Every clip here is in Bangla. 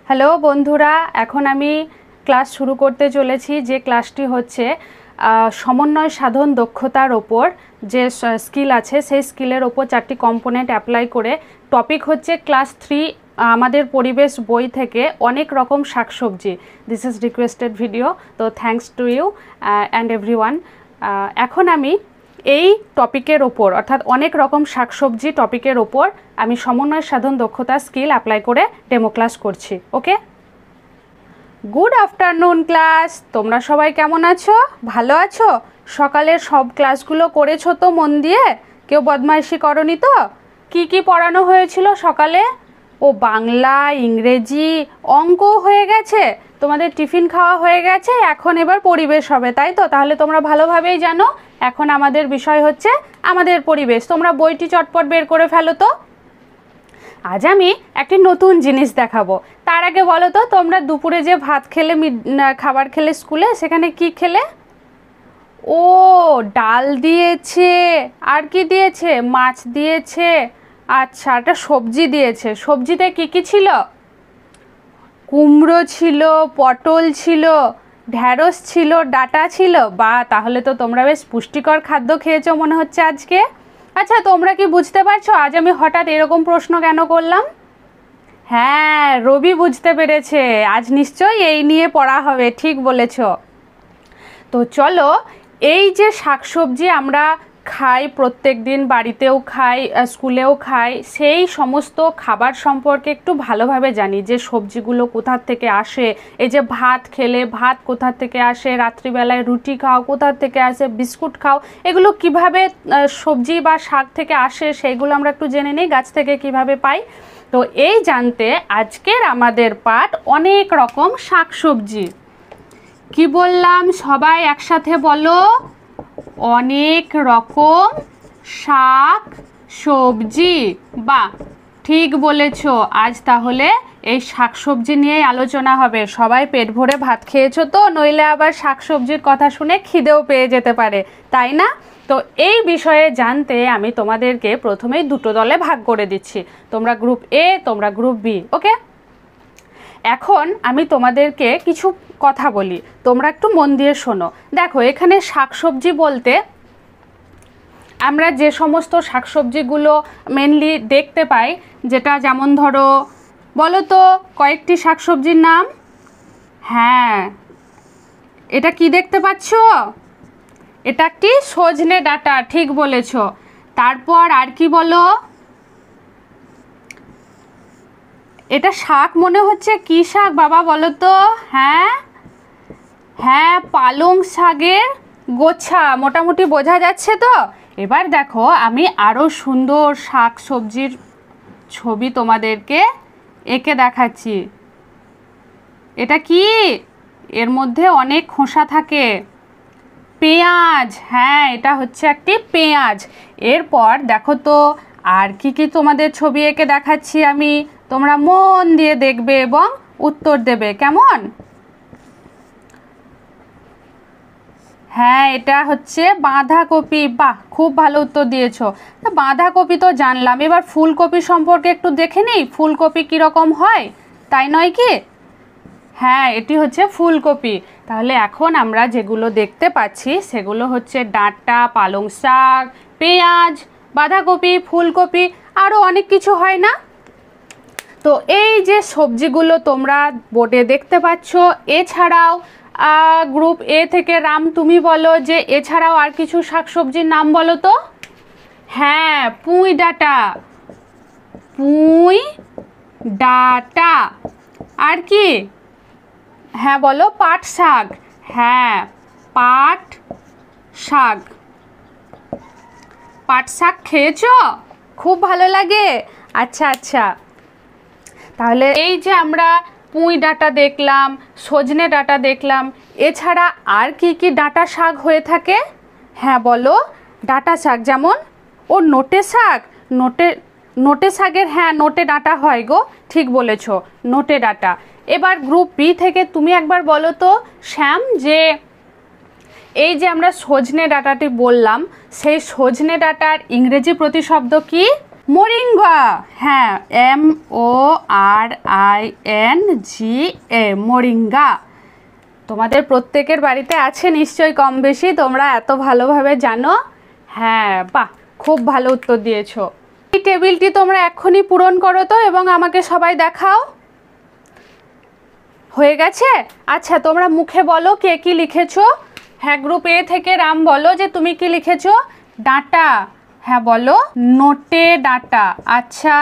হ্যালো বন্ধুরা, এখন আমি ক্লাস শুরু করতে চলেছি। যে ক্লাসটি হচ্ছে সমন্বয় সাধন দক্ষতার ওপর যে স্কিল আছে সেই স্কিলের ওপর 4টি কম্পোনেন্ট অ্যাপ্লাই করে। টপিক হচ্ছে ক্লাস 3 আমাদের পরিবেশ বই থেকে অনেক রকম শাকসবজি। দিস ইজ রিকোয়েস্টেড ভিডিও, তো thanks to you and everyone. এখন আমি এই টপিকের ওপর অর্থাৎ অনেক রকম শাকসবজি টপিকের ওপর আমি সমন্বয় সাধন দক্ষতা স্কিল অ্যাপ্লাই করে ডেমো ক্লাস করছি। ওকে, গুড আফটারনুন ক্লাস। তোমরা সবাই কেমন আছো? ভালো আছো? সকালের সব ক্লাসগুলো করেছো তো মন দিয়ে? কেউ বদমাইশি করনি তো? কি কি পড়ানো হয়েছিল সকালে? ও বাংলা, ইংরেজি, অঙ্কও হয়ে গেছে, তোমাদের টিফিন খাওয়া হয়ে গেছে, এখন এবার পরিবেশ হবে, তাই তো? তাহলে তোমরা ভালোভাবেই জানো এখন আমাদের বিষয় হচ্ছে আমাদের পরিবেশ। তোমরা বইটি চটপট বের করে ফেলো তো। আজ আমি একটি নতুন জিনিস দেখাবো। তার আগে বলো তো, তোমরা দুপুরে যে ভাত খেলে, খাবার খেলে স্কুলে, সেখানে কি খেলে? ও, ডাল দিয়েছে। আর কি দিয়েছে? মাছ দিয়েছে। আচ্ছা, একটা সবজি দিয়েছে। সবজিতে কি কি ছিল? কুমড়ো ছিল, পটল ছিল, ঢ্যাঁড়স ছিল, ডাঁটা ছিল। বা, তাহলে তো তোমরা বেশ পুষ্টিকর খাদ্য খেয়েছো মনে হচ্ছে আজকে। আচ্ছা, তোমরা কি বুঝতে পারছো আজ আমি হঠাৎ এরকম প্রশ্ন কেন করলাম? হ্যাঁ, রবি বুঝতে পেরেছে, আজ নিশ্চয়ই এই নিয়ে পড়া হবে। ঠিক বলেছ। তো চলো, এই যে শাকসবজি আমরা খাই, প্রত্যেক দিন বাড়িতেও খাই, স্কুলেও খাই, সেই সমস্ত খাবার সম্পর্কে একটু ভালোভাবে জানি। যে সবজিগুলো কোথার থেকে আসে, এই যে ভাত খেলে ভাত কোথার থেকে আসে, রাত্রিবেলায় রুটি খাও কোথার থেকে আসে, বিস্কুট খাও, এগুলো কিভাবে সবজি বা শাক থেকে আসে সেইগুলো আমরা একটু জেনে নিই, গাছ থেকে কিভাবে পাই। তো এই জানতে আজকের আমাদের পাঠ অনেক রকম শাকসবজি। কি বললাম? সবাই একসাথে বলো, অনেক রকম শাক সবজি। বা, ঠিক বলেছ। আজ তাহলে এই শাকসবজি নিয়েই আলোচনা হবে। সবাই পেট ভরে ভাত খেয়েছো তো? নইলে আবার শাকসবজির কথা শুনে খিদেও পেয়ে যেতে পারে, তাই না? তো এই বিষয়ে জানতে আমি তোমাদেরকে প্রথমেই দুটো দলে ভাগ করে দিচ্ছি। তোমরা গ্রুপ এ, তোমরা গ্রুপ বি। ওকে, এখন আমি তোমাদেরকে কিছু কথা বলি, তোমরা একটু মন দিয়ে শোনো। দেখো, এখানে শাকসবজি বলতে আমরা যে সমস্ত শাকসবজিগুলো মেনলি দেখতে পাই, যেটা যেমন ধরো, বলো তো কয়েকটি শাকসবজির নাম। হ্যাঁ, এটা কি দেখতে পাচ্ছ? এটা একটি সজনে ডাঁটা। ঠিক বলেছ। তারপর আর কি বলো? এটা শাক মনে হচ্ছে। কি শাক বাবা বলো তো? হ্যাঁ হ্যাঁ, পালং শাকের গোছা। মোটামুটি বোঝা যাচ্ছে তো? এবার দেখো, আমি আরও সুন্দর শাক সবজির ছবি তোমাদেরকে এঁকে দেখাচ্ছি। এটা কি? এর মধ্যে অনেক খোসা থাকে। পেঁয়াজ। হ্যাঁ, এটা হচ্ছে একটি পেঁয়াজ। এরপর দেখো তো আর কি কি তোমাদের ছবি এঁকে দেখাচ্ছি আমি, তোমরা মন দিয়ে দেখবে এবং উত্তর দেবে, কেমন? হ্যাঁ, এটা হচ্ছে বাঁধাকপি। বাহ, খুব ভালো উত্তর দিয়েছো। বাঁধাকপি তো জানলাম, এবার ফুলকপি সম্পর্কে একটু দেখে নিই। ফুলকপি কীরকম হয়, তাই নয় কি? হ্যাঁ, এটি হচ্ছে ফুলকপি। তাহলে এখন আমরা যেগুলো দেখতে পাচ্ছি সেগুলো হচ্ছে ডাঁটা, পালং শাক, পেঁয়াজ, বাঁধাকপি, ফুলকপি, আরও অনেক কিছু হয় না? তো এই যে সবজিগুলো তোমরা বোর্ডে দেখতে পাচ্ছ, এছাড়াও গ্রুপ এ থেকে রাম, তুমি বলো যে এছাড়াও আর কিছু শাকসবজির নাম বলো তো। হ্যাঁ, পুঁই ডাঁটা। পুঁই ডাঁটা। আর কি? হ্যাঁ বলো, পাট শাক। হ্যাঁ, পাট শাক। পাট শাক খেয়েছো? খুব ভালো লাগে। আচ্ছা আচ্ছা, তাহলে এই যে আমরা পুঁই ডাঁটা দেখলাম, সজনে ডাঁটা দেখলাম, এছাড়া আর কি কি ডাঁটা শাক হয়ে থাকে? হ্যাঁ বলো। ডাঁটা শাক যেমন, ও নোটে শাক। নোটে শাকের, হ্যাঁ, নোটে ডাঁটা হয় গো। ঠিক বলেছ, নোটে ডাঁটা। এবার গ্রুপ বি থেকে তুমি একবার বলো তো শ্যাম, যে এই যে আমরা সজনে ডাঁটাটি বললাম, সেই সজনে ডাঁটার ইংরেজি প্রতিশব্দ কি? মোরিঙ্গা, হ্যাঁ MORINGA, মোরিঙ্গা। তোমাদের প্রত্যেকের বাড়িতে আছে নিশ্চয়ই কম বেশি, তোমরা এত ভালোভাবে জানো। হ্যাঁ বাহ, খুব ভালো উত্তর দিয়েছো। এই টেবিলটি তোমরা এক্ষুনি পূরণ করো তো এবং আমাকে সবাই দেখাও। হয়ে গেছে? আচ্ছা তোমরা মুখে বলো কে কি লিখেছো। হ্যাঁ গ্রুপ এ থেকে রাম বলো যে তুমি কি লিখেছো। ডাঁটা, হ্যাঁ বলো নোটে ডাঁটা। আচ্ছা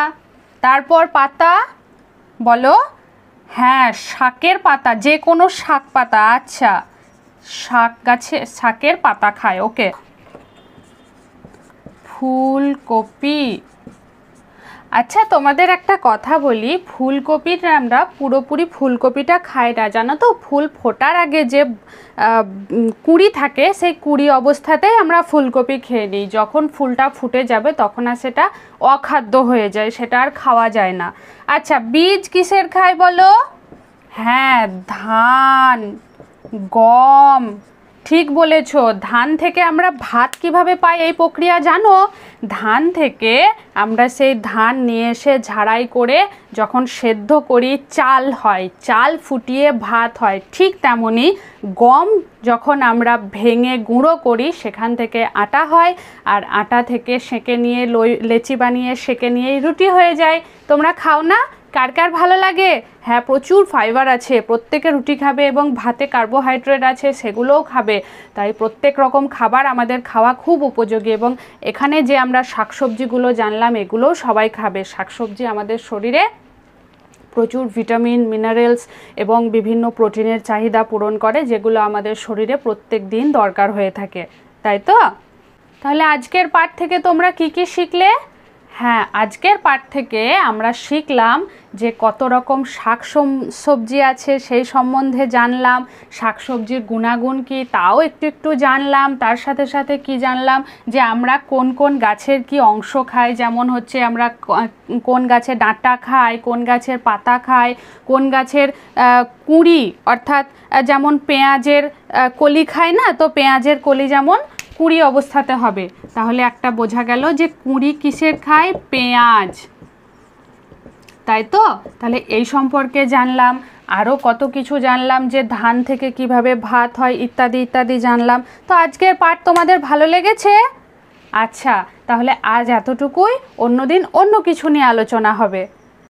তারপর পাতা বলো। হ্যাঁ শাকের পাতা, যে কোনো শাক পাতা। আচ্ছা শাক গাছে শাকের পাতা খায়, ওকে। ফুলকপি, আচ্ছা তোমাদের একটা কথা বলি, ফুলকপিটা আমরা পুরোপুরি ফুলকপিটা খাই না জানো তো। ফুল ফোটার আগে যে কুঁড়ি থাকে, সেই কুঁড়ি অবস্থাতেই আমরা ফুলকপি খেয়ে নিই। যখন ফুলটা ফুটে যাবে তখন আর সেটা অখাদ্য হয়ে যায়, সেটা আর খাওয়া যায় না। আচ্ছা বীজ কিসের খায় বলো। হ্যাঁ ধান, গম, ঠিক বলেছো। ধান থেকে আমরা ভাত কিভাবে পাই এই প্রক্রিয়া জানো। ধান থেকে আমরা সেই ধান নিয়ে এসে ঝাড়াই করে যখন সেদ্ধ করি চাল হয়, চাল ফুটিয়ে ভাত হয়। ঠিক তেমনি গম যখন আমরা ভেঙে গুঁড়ো করি সেখান থেকে আটা হয়, আর আটা থেকে সেঁকে নিয়ে লেচি বানিয়ে সেঁকে নিয়েই রুটি হয়ে যায়। তোমরা খাও না? কার কার ভালো লাগে? হ্যাঁ প্রচুর ফাইবার আছে, প্রত্যেকে রুটি খাবে এবং ভাতে কার্বোহাইড্রেট আছে সেগুলোও খাবে। তাই প্রত্যেক রকম খাবার আমাদের খাওয়া খুব উপযোগী। এবং এখানে যে আমরা শাকসবজিগুলো জানলাম এগুলোও সবাই খাবে। শাকসবজি আমাদের শরীরে প্রচুর ভিটামিন, মিনারেলস এবং বিভিন্ন প্রোটিনের চাহিদা পূরণ করে, যেগুলো আমাদের শরীরে প্রত্যেক দিন দরকার হয়ে থাকে, তাই তো? তাহলে আজকের পাঠ থেকে তোমরা কি কি শিখলে? হ্যাঁ আজকের পাঠ থেকে আমরা শিখলাম যে কত রকম শাক সবজি আছে সেই সম্বন্ধে জানলাম। শাকসবজির গুণাগুণ কি তাও একটু একটু জানলাম। তার সাথে সাথে কি জানলাম যে আমরা কোন কোন গাছের কি অংশ খাই, যেমন হচ্ছে আমরা কোন গাছের ডাঁটা খাই, কোন গাছের পাতা খাই, কোন গাছের কুঁড়ি, অর্থাৎ যেমন পেঁয়াজের কলি খায় না, তো পেঁয়াজের কলি যেমন কুঁড়ি অবস্থাতে হবে। তাহলে একটা বোঝা গেল যে কুঁড়ি কিসের খায়, পেঁয়াজ, তাই তো? তাহলে এই সম্পর্কে জানলাম। আরও কত কিছু জানলাম যে ধান থেকে কিভাবে ভাত হয় ইত্যাদি ইত্যাদি জানলাম। তো আজকের পাঠ তোমাদের ভালো লেগেছে? আচ্ছা তাহলে আজ এতটুকুই, অন্যদিন অন্য কিছু নিয়ে আলোচনা হবে।